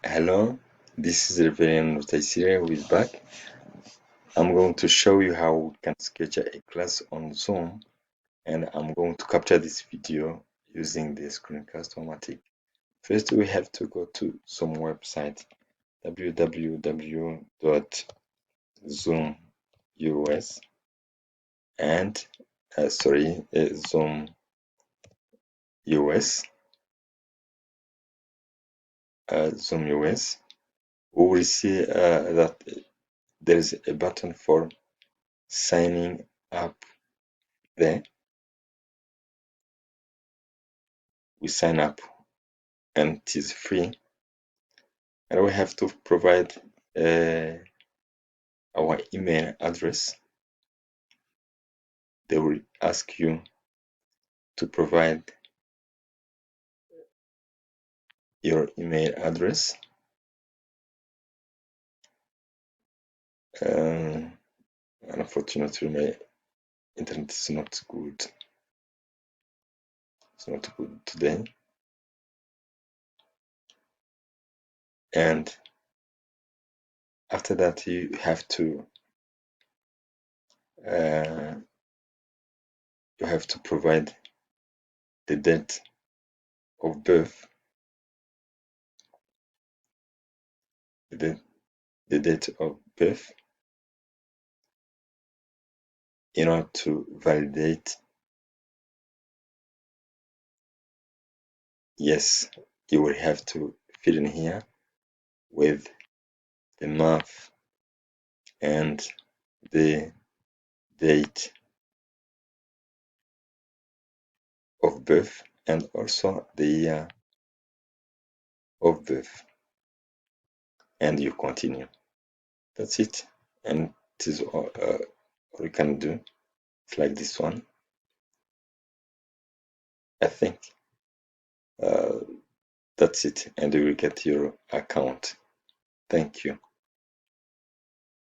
Hello, this is Reverend Rutaisire who is back. I'm going to show you how we can sketch a class on Zoom, and I'm going to capture this video using the Screencast-O-Matic. First, we have to go to Zoom website, www.zoom.us and Zoom US, Zoom US. We will see that there is a button for signing up there. We sign up and it is free, and we have to provide our email address. They will ask you to provide your email address. Unfortunately, my internet is not good. It's not good today. And after that, you have to provide the date of birth, the date of birth, in order to validate. Yes, you will have to fill in here with the month and the date of birth and also the year of birth, and you continue. That's it, and it is all you can do. It's like this one. I think that's it, and you will get your account. Thank you.